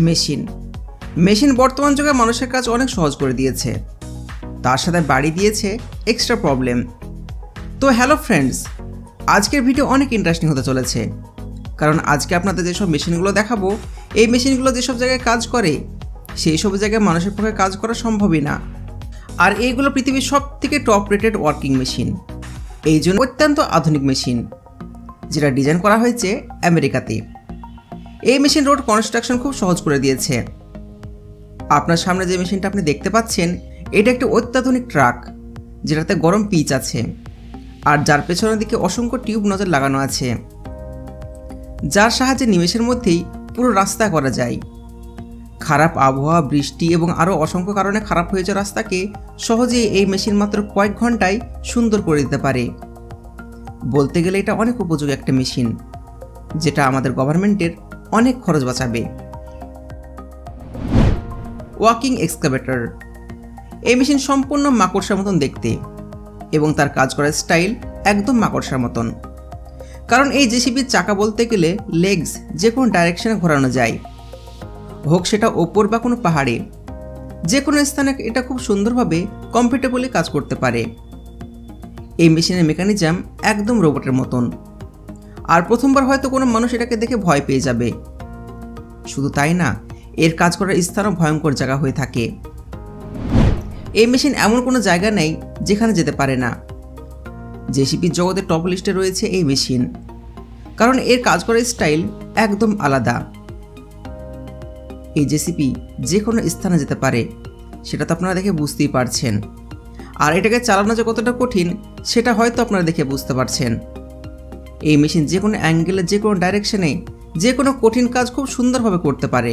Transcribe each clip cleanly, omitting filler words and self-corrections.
Machine machine বর্তমান যুগে মানুষের কাজ অনেক সহজ করে দিয়েছে, তার সাথে বাড়িয়ে দিয়েছে এক্সট্রা প্রবলেম। তো হ্যালো ফ্রেন্ডস, আজকের ভিডিও অনেক ইন্টারেস্টিং হতে চলেছে, কারণ আজকে আপনাদের যেসব মেশিনগুলো দেখাবো, এই মেশিনগুলো যেসব জায়গায় কাজ করে সেই সব জায়গায় মানুষের পক্ষে কাজ করা সম্ভবই না। আর এইগুলো পৃথিবীর সব থেকে টপ রেটেড ওয়ার্কিং মেশিন, এই জন্য অত্যন্ত আধুনিক মেশিন, যেটা ডিজাইন করা হয়েছে আমেরিকাতে। এই মেশিন রোড কনস্ট্রাকশন খুব সহজ করে দিয়েছে। আপনার সামনে যে মেশিনটা আপনি দেখতে পাচ্ছেন, এটা একটি অত্যাধুনিক ট্রাক, যেটাতে গরম পিচ আছে, আর যার পেছনের দিকে অসংখ্য টিউব নজর লাগানো আছে, যার সাহায্যে নিমেষের মধ্যেই পুরো রাস্তা করা যায়। খারাপ আবহাওয়া, বৃষ্টি এবং আরও অসংখ্য কারণে খারাপ হয়ে যাওয়া রাস্তাকে সহজেই এই মেশিন মাত্র কয়েক ঘন্টায় সুন্দর করে দিতে পারে। বলতে গেলে এটা অনেক উপযোগী একটা মেশিন, যেটা আমাদের গভর্নমেন্টের অনেক খরচ বাঁচাবে। Walking excavator. এই মেশিন সম্পূর্ণ মাকড়সার মতন দেখতে, এবং তার কাজ করার স্টাইল একদম মাকড়সার মতন। কারণ এই জেসিবির চাকা বলতে গেলে লেগস যে কোনো ডাইরেকশনে ঘোরানো যায়, হোক সেটা ওপর বা কোনো পাহাড়ে, যে কোনো স্থানে এটা খুব সুন্দরভাবে কমফোর্টেবলি কাজ করতে পারে। এই মেশিনের মেকানিজম একদম রোবটের মতন, আর প্রথমবার হয়তো কোনো মানুষ এটাকে দেখে ভয় পেয়ে যাবে। শুধু তাই না, এর কাজ করার স্থানও ভয়ঙ্কর জায়গা হয়ে থাকে। এই মেশিন এমন কোনো জায়গা নেই যেখানে যেতে পারে না। জেসিবির জগতের টপ লিস্টে রয়েছে এই মেশিন, কারণ এর কাজ করার স্টাইল একদম আলাদা। এই জেসিবি যে কোনো স্থানে যেতে পারে, সেটা তো আপনারা দেখে বুঝতেই পারছেন। আর এটাকে চালানো যে কতটা কঠিন, সেটা হয়তো আপনারা দেখে বুঝতে পারছেন। এই মেশিন যে কোনো অ্যাঙ্গেলে, যে কোনো ডাইরেকশনে, যে কোনো কঠিন কাজ খুব সুন্দরভাবে করতে পারে।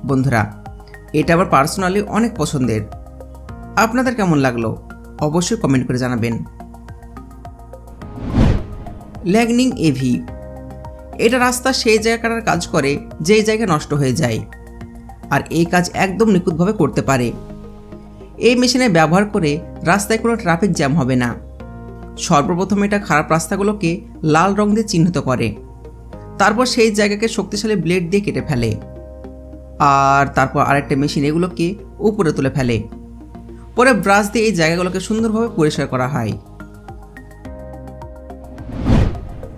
বন্ধুরা, এটা আমার পার্সোনালি অনেক পছন্দের। আপনাদের কেমন লাগলো অবশ্যই কমেন্ট করে জানাবেন। ল্যাগনিং এভি। এটা রাস্তা সেই জায়গা কাটার কাজ করে যেই জায়গা নষ্ট হয়ে যায়, আর এই কাজ একদম নিখুঁতভাবে করতে পারে। এই মেশিনে ব্যবহার করে রাস্তায় কোনো ট্রাফিক জ্যাম হবে না। সর্বপ্রথম এটা খারাপ রাস্তাগুলোকে লাল রং দিয়ে চিহ্নিত করে, তারপর সেই জায়গাকে শক্তিশালী ব্লেড দিয়ে কেটে ফেলে, আর তারপর আরেকটা মেশিন এগুলোকে উপরে তুলে ফেলে। পরে ব্রাশ দিয়ে এই জায়গাগুলোকে সুন্দরভাবে পরিষ্কার করা হয়।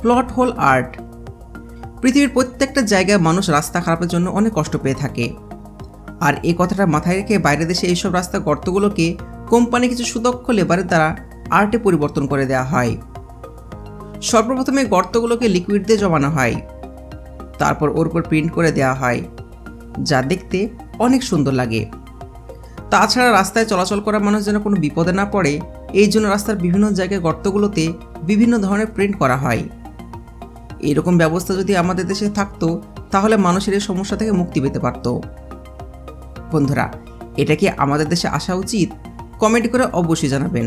Plot hole art. পৃথিবীর প্রত্যেকটা জায়গায় মানুষ রাস্তা খারাপের জন্য অনেক কষ্ট পেয়ে থাকে, আর এই কথাটা মাথায় রেখে বাইরের দেশে এইসব রাস্তা গর্তগুলোকে কোম্পানি কিছু সুদক্ষ লেবারের দ্বারা আর্টে পরিবর্তন করে দেওয়া হয়। সর্বপ্রথমে গর্তগুলোকে লিকুইড দিয়ে জমানো হয়, তারপর ওর উপর প্রিন্ট করে দেওয়া হয়, যা দেখতে অনেক সুন্দর লাগে। তাছাড়া রাস্তায় চলাচল করা মানুষ যেন কোনো বিপদে না পড়ে, এই জন্য রাস্তার বিভিন্ন জায়গায় গর্তগুলোতে বিভিন্ন ধরনের প্রিন্ট করা হয়। এরকম ব্যবস্থা যদি আমাদের দেশে থাকতো, তাহলে মানুষের এই সমস্যা থেকে মুক্তি পেতে পারত। বন্ধুরা, এটা কি আমাদের দেশে আসা উচিত? কমেন্ট করে অবশ্যই জানাবেন।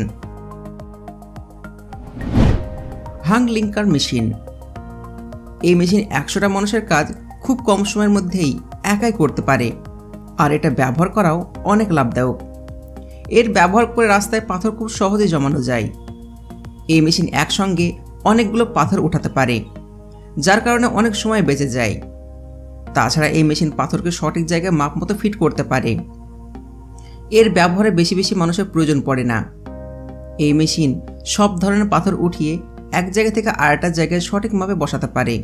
Hang linker machine. এই মেশিন 100টা মানুষের কাজ খুব কম সময়ের মধ্যেই একাই করতে পারে, আর এটা ব্যবহার করাও অনেক লাভদায়ক। এর ব্যবহার করে রাস্তায় পাথর খুব সহজেই জমানো যায়। এই মেশিন একসঙ্গে অনেকগুলো পাথর উঠাতে পারে, যার কারণে অনেক সময় বেঁচে যায়। তাছাড়া এই মেশিন পাথরকে সঠিক জায়গায় মাপ মতো ফিট করতে পারে। এর ব্যবহারে বেশি বেশি মানুষের প্রয়োজন পড়ে না। এই মেশিন সব ধরনের পাথর উঠিয়ে এক জায়গা থেকে আরেকটা জায়গায় সঠিকভাবে বসাতে পারে,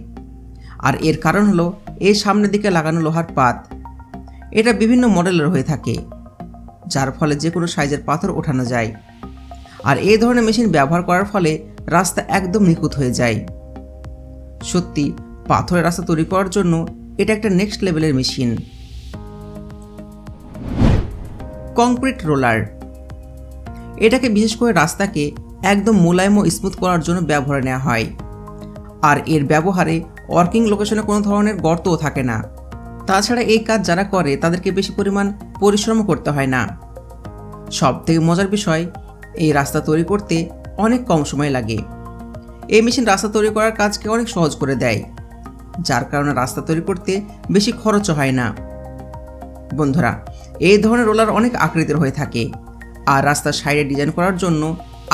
আর এর কারণ হলো এর সামনের দিকে লাগানো লোহার পাত। এটা বিভিন্ন মডেলের হয়ে থাকে, যার ফলে যে কোনো সাইজের পাথর ওঠানো যায়। আর এই ধরনের মেশিন ব্যবহার করার ফলে রাস্তা একদম নিখুঁত হয়ে যায়। সত্যি পাথরের রাস্তা তৈরি করার জন্য এটা একটা নেক্সট লেভেলের মেশিন। Concrete roller. এটাকে বিশেষ করে রাস্তাকে একদম মোলায়েম ও স্মুথ করার জন্য ব্যবহারে নেওয়া হয়, আর এর ব্যবহারে ওয়ার্কিং লোকেশনে কোনো ধরনের গর্তও থাকে না। তাছাড়া এই কাজ যারা করে তাদেরকে বেশি পরিমাণ পরিশ্রম করতে হয় না। সবথেকে মজার বিষয়, এই রাস্তা তৈরি করতে অনেক কম সময় লাগে। এই মেশিন রাস্তা তৈরি করার কাজকে অনেক সহজ করে দেয়, যার কারণে রাস্তা তৈরি করতে বেশি খরচও হয় না। বন্ধুরা, এই ধরনের রোলার অনেক আকৃতির হয়ে থাকে, আর রাস্তার সাইডে ডিজাইন করার জন্য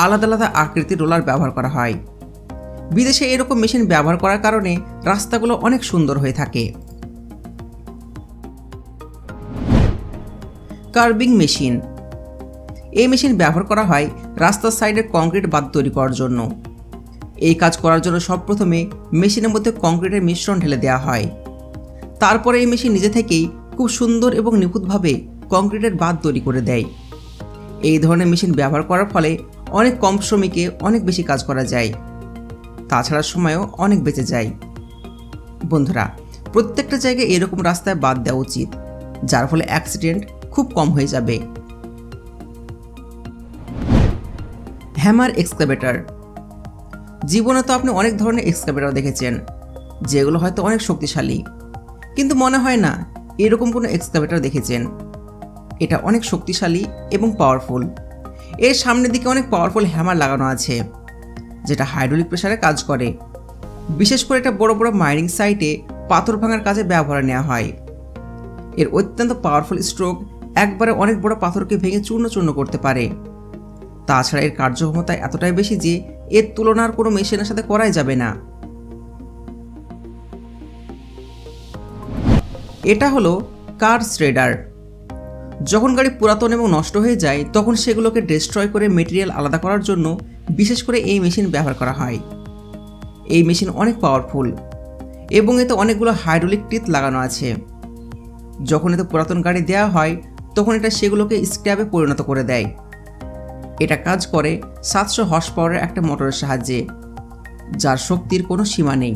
আলাদা আলাদা আকৃতির রোলার ব্যবহার করা হয়। বিদেশে এরকম মেশিন ব্যবহার করার কারণে রাস্তাগুলো অনেক সুন্দর হয়ে থাকে। কার্বিং মেশিন। এই মেশিন ব্যবহার করা হয় রাস্তার সাইডের কংক্রিট বাঁধ তৈরি করার জন্য। এই কাজ করার জন্য সবপ্রথমে মেশিনের মধ্যে কংক্রিটের মিশ্রণ ঢেলে দেওয়া হয়। তারপরে এই মেশিন নিজে থেকেই খুব সুন্দর এবং নিখুঁতভাবে কংক্রিটের বাঁধ তৈরি করে দেয়। এই ধরনের মেশিন ব্যবহার করার ফলে অনেক কম শ্রমিকে অনেক বেশি কাজ করা যায়, তাছাড়া সময়ও অনেক বেঁচে যায়। বন্ধুরা, প্রত্যেকটা জায়গায় এরকম রাস্তায় বাদ দেওয়া উচিত, যার ফলে অ্যাক্সিডেন্ট খুব কম হয়ে যাবে। Hammer excavator. জীবনে তো আপনি অনেক ধরনের এক্সকাভেটর দেখেছেন, যেগুলো হয়তো অনেক শক্তিশালী, কিন্তু মনে হয় না এরকম কোনো এক্সকাভেটর দেখেছেন। এটা অনেক শক্তিশালী এবং পাওয়ারফুল। এর সামনের দিকে অনেক পাওয়ারফুল হ্যামার লাগানো আছে, যেটা হাইড্রোলিক প্রেসারে কাজ করে। বিশেষ করে এটা বড় বড় মাইনিং সাইটে পাথর ভাঙার কাজে ব্যবহারে নেওয়া হয়। এর অত্যন্ত পাওয়ারফুল স্ট্রোক একবারে অনেক বড় পাথরকে ভেঙে চূর্ণ চূর্ণ করতে পারে। তাছাড়া এর কার্যক্ষমতা এতটাই বেশি যে এর তুলনা আর কোনো মেশিনের সাথে করাই যাবে না। এটা হলো কার শ্রেডার। যখন গাড়ি পুরাতন এবং নষ্ট হয়ে যায় তখন সেগুলোকে ডিস্ট্রয় করে মেটেরিয়াল আলাদা করার জন্য বিশেষ করে এই মেশিন ব্যবহার করা হয়। এই মেশিন অনেক পাওয়ারফুল এবং এতে অনেকগুলো হাইড্রোলিক টিথ লাগানো আছে। যখন এতে পুরাতন গাড়ি দেওয়া হয় তখন এটা সেগুলোকে স্ক্র্যাপে পরিণত করে দেয়। এটা কাজ করে 700 হর্স পাওয়ারের একটা মোটরের সাহায্যে, যার শক্তির কোনো সীমা নেই।